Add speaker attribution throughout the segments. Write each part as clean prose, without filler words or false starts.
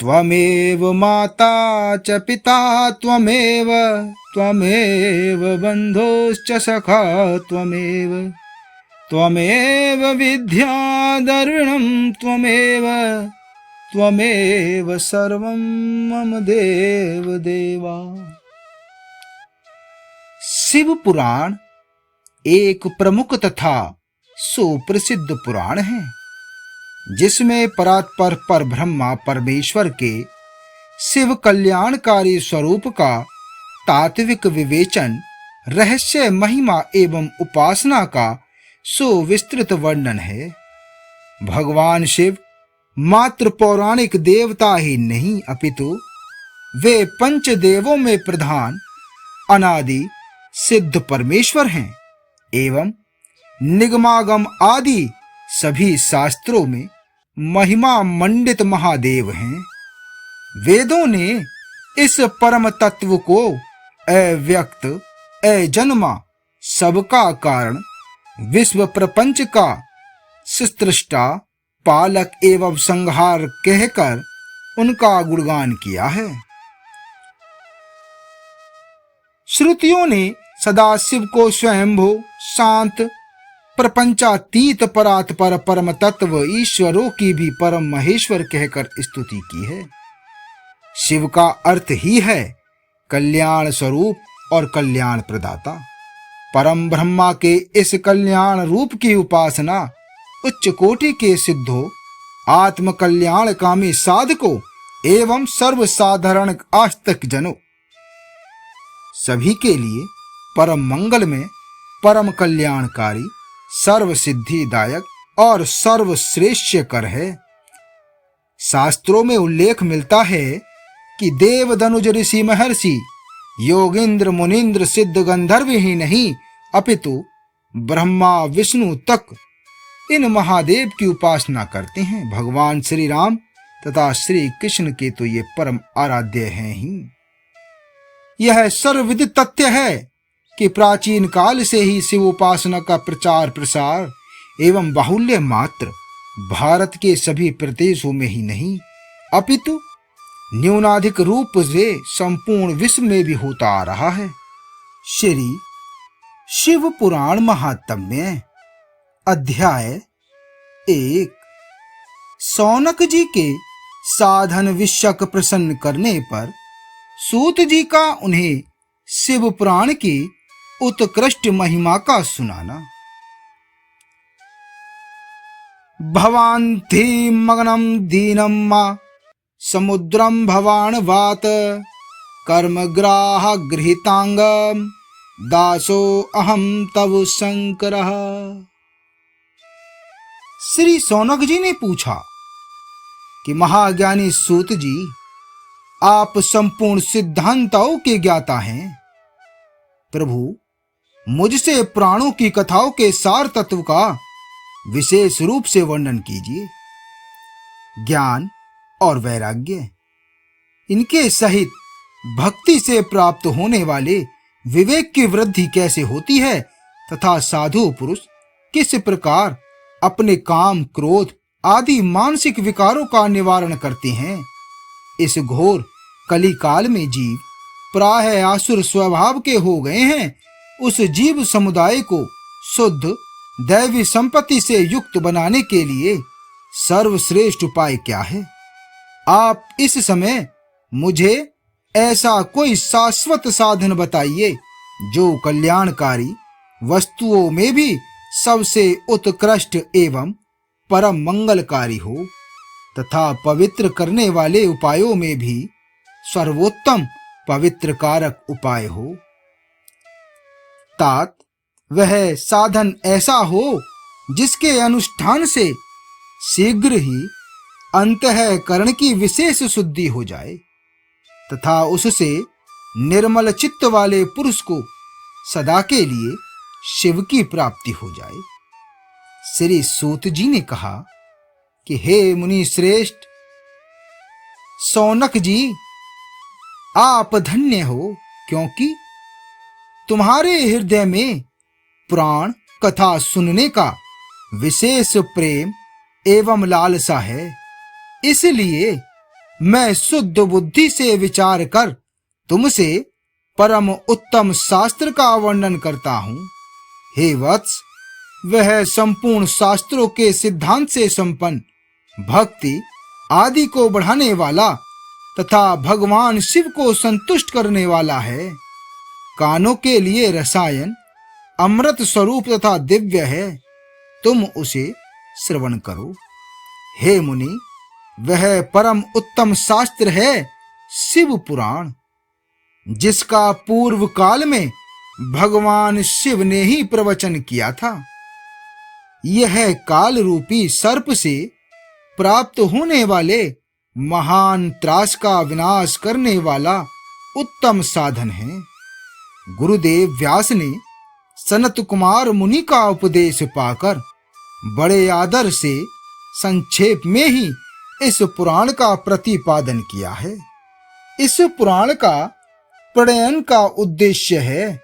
Speaker 1: त्वमेव माता च पिता त्वमेव त्वमेव बन्धुश्च सखा त्वमेव त्वमेव विद्या द्रविणं त्वमेव त्वमेव सर्वं मम देव देवा। शिव पुराण एक प्रमुख तथा सुप्रसिद्ध पुराण है, जिसमें परात्पर पर ब्रह्मा परमेश्वर के शिव कल्याणकारी स्वरूप का तात्विक विवेचन, रहस्य, महिमा एवं उपासना का सुविस्तृत वर्णन है। भगवान शिव मात्र पौराणिक देवता ही नहीं, अपितु वे पंचदेवों में प्रधान अनादि सिद्ध परमेश्वर हैं एवं निगमागम आदि सभी शास्त्रों में महिमा मंडित महादेव हैं। वेदों ने इस परम तत्व को अव्यक्त, अजन्मा, सबका कारण, विश्व प्रपंच का सृष्टा, पालक एवं संहार कहकर उनका गुणगान किया है। श्रुतियों ने सदाशिव को स्वयंभू, शांत, प्रपंचातीत, परात्पर, परम तत्व, ईश्वरों की भी परम महेश्वर कहकर स्तुति की है। शिव का अर्थ ही है कल्याण स्वरूप और कल्याण प्रदाता। परम ब्रह्मा के इस कल्याण रूप की उपासना उच्च कोटि के सिद्धों, आत्म कल्याण कामी साधकों एवं सर्वसाधारण आस्तिक जनों सभी के लिए परम मंगल में, परम कल्याणकारी, सर्व सिद्धिदायक और सर्वश्रेष्ठकर है। शास्त्रों में उल्लेख मिलता है कि देव, धनुज, ऋषि, महर्षि, योगेंद्र, मुनीन्द्र, सिद्ध, गंधर्व ही नहीं, अपितु ब्रह्मा विष्णु तक इन महादेव की उपासना करते हैं। भगवान श्री राम तथा श्री कृष्ण के तो ये परम आराध्य हैं ही। यह सर्वविदित तथ्य है कि प्राचीन काल से ही शिव उपासना का प्रचार प्रसार एवं बाहुल्य मात्र भारत के सभी प्रदेशों में ही नहीं, अपितु न्यूनाधिक रूप से संपूर्ण विश्व में भी होता आ रहा है। श्री शिव पुराण महात्म्य अध्याय 1। सौनक जी के साधन विषयक प्रसन्न करने पर सूत जी का उन्हें शिव पुराण की उत्कृष्ट महिमा का सुनाना। भवान्ति मग्नं दीनं मा समुद्रं भवान वात कर्मग्राह गृहीतांगम दासो अहम तव शंकरः। श्री सौनक जी ने पूछा कि महाज्ञानी सूत जी, आप संपूर्ण सिद्धांतों के ज्ञाता हैं। प्रभु, मुझसे प्राणों की कथाओं के सार तत्व का विशेष रूप से वर्णन कीजिए। ज्ञान और वैराग्य, इनके सहित भक्ति से प्राप्त होने वाले विवेक की वृद्धि कैसे होती है तथा साधु पुरुष किस प्रकार अपने काम, क्रोध आदि मानसिक विकारों का निवारण करते हैं। इस घोर कली काल में जीव प्रायः आसुर स्वभाव के हो गए हैं। उस जीव समुदाय को शुद्ध दैवी संपत्ति से युक्त बनाने के लिए सर्वश्रेष्ठ उपाय क्या है? आप इस समय मुझे ऐसा कोई शाश्वत साधन बताइए जो कल्याणकारी वस्तुओं में भी सबसे उत्कृष्ट एवं परम मंगलकारी हो तथा पवित्र करने वाले उपायों में भी सर्वोत्तम पवित्र कारक उपाय हो। तात वह साधन ऐसा हो जिसके अनुष्ठान से शीघ्र ही अंतःकरण की विशेष शुद्धि हो जाए तथा उससे निर्मल चित्त वाले पुरुष को सदा के लिए शिव की प्राप्ति हो जाए। श्री सूत जी ने कहा कि हे मुनि श्रेष्ठ, सौनक जी, आप धन्य हो, क्योंकि तुम्हारे हृदय में पुराण कथा सुनने का विशेष प्रेम एवं लालसा है। इसलिए मैं शुद्ध बुद्धि से विचार कर तुमसे परम उत्तम शास्त्र का वर्णन करता हूँ। हे वत्स, वह संपूर्ण शास्त्रों के सिद्धांत से संपन्न, भक्ति आदि को बढ़ाने वाला तथा भगवान शिव को संतुष्ट करने वाला है। कानों के लिए रसायन, अमृत स्वरूप तथा दिव्य है, तुम उसे श्रवण करो। हे मुनि, वह परम उत्तम शास्त्र है शिव पुराण, जिसका पूर्व काल में भगवान शिव ने ही प्रवचन किया था। यह काल रूपी सर्प से प्राप्त होने वाले महान त्रास का विनाश करने वाला उत्तम साधन है। गुरुदेव व्यास ने सनत कुमार मुनि का उपदेश पाकर बड़े आदर से संक्षेप में ही इस पुराण का प्रतिपादन किया है। इस पुराण का प्रणयन का उद्देश्य है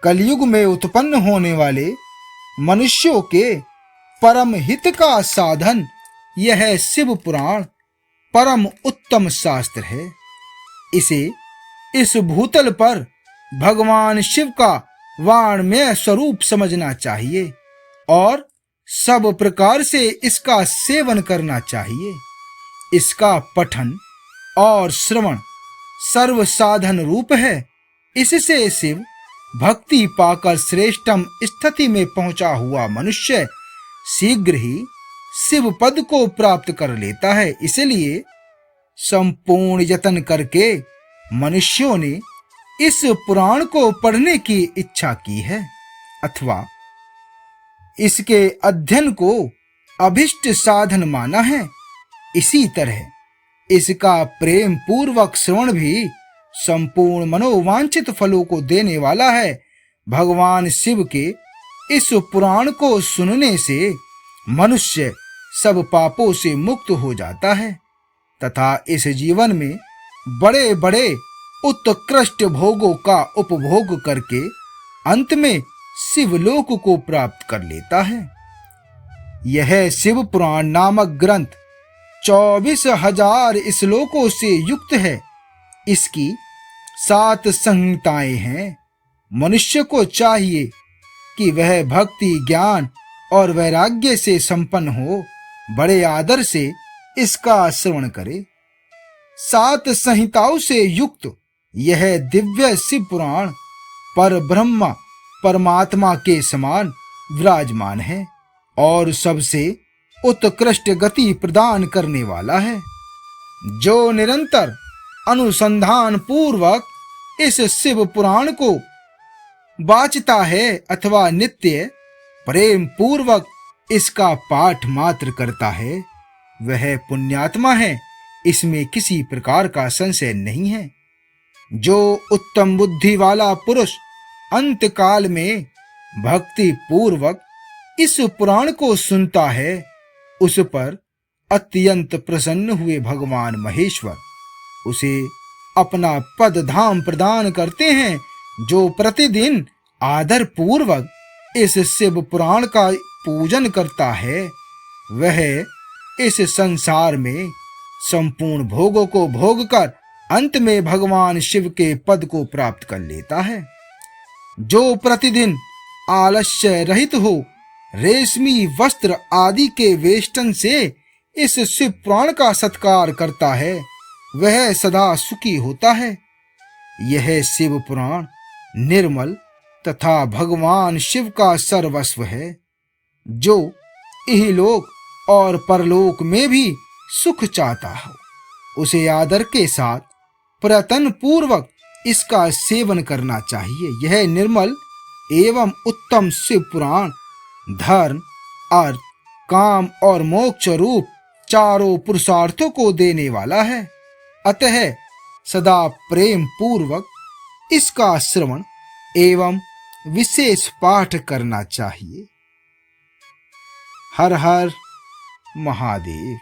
Speaker 1: कलयुग में उत्पन्न होने वाले मनुष्यों के परम हित का साधन। यह शिव पुराण परम उत्तम शास्त्र है। इसे इस भूतल पर भगवान शिव का वाणमय स्वरूप समझना चाहिए और सब प्रकार से इसका सेवन करना चाहिए। इसका पठन और श्रवण सर्व साधन रूप है। इससे शिव भक्ति पाकर श्रेष्ठम स्थिति में पहुंचा हुआ मनुष्य शीघ्र ही शिव पद को प्राप्त कर लेता है। इसलिए संपूर्ण यत्न करके मनुष्यों ने इस पुराण को पढ़ने की इच्छा की है अथवा इसके अध्ययन को अभिष्ट साधन माना है। इसी तरह इसका प्रेम पूर्वक श्रवण भी संपूर्ण मनोवांछित फलों को देने वाला है। भगवान शिव के इस पुराण को सुनने से मनुष्य सब पापों से मुक्त हो जाता है तथा इस जीवन में बड़े बड़े उत्कृष्ट भोगों का उपभोग करके अंत में शिवलोक को प्राप्त कर लेता है। यह शिव पुराण नामक ग्रंथ 24,000 श्लोकों से युक्त है। इसकी 7 संहिताएं हैं। मनुष्य को चाहिए कि वह भक्ति, ज्ञान और वैराग्य से संपन्न हो बड़े आदर से इसका श्रवण करे। 7 संहिताओं से युक्त यह दिव्य शिव पुराण पर ब्रह्मा परमात्मा के समान विराजमान है और सबसे उत्कृष्ट गति प्रदान करने वाला है। जो निरंतर अनुसंधान पूर्वक इस शिव पुराण को वाचता है अथवा नित्य प्रेम पूर्वक इसका पाठ मात्र करता है, वह पुण्यात्मा है। इसमें किसी प्रकार का संशय नहीं है। जो उत्तम बुद्धि वाला पुरुष अंत काल में भक्ति पूर्वक इस पुराण को सुनता है, उस पर अत्यंत प्रसन्न हुए भगवान महेश्वर उसे अपना पद धाम प्रदान करते हैं। जो प्रतिदिन आदर पूर्वक इस शिव पुराण का पूजन करता है, वह इस संसार में संपूर्ण भोगों को भोग कर अंत में भगवान शिव के पद को प्राप्त कर लेता है। जो प्रतिदिन आलस्य रहित हो रेशमी वस्त्र आदि के वेष्टन से इस शिव पुराण का सत्कार करता है, वह सदा सुखी होता है। यह शिव पुराण निर्मल तथा भगवान शिव का सर्वस्व है, जो इहलोक और परलोक में भी सुख चाहता हो उसे आदर के साथ प्रयत्न पूर्वक इसका सेवन करना चाहिए। यह निर्मल एवं उत्तम शिव पुराण धर्म, अर्थ, काम और मोक्ष रूप चारों पुरुषार्थों को देने वाला है। अतः सदा प्रेम पूर्वक इसका श्रवण एवं विशेष पाठ करना चाहिए। हर हर महादेव।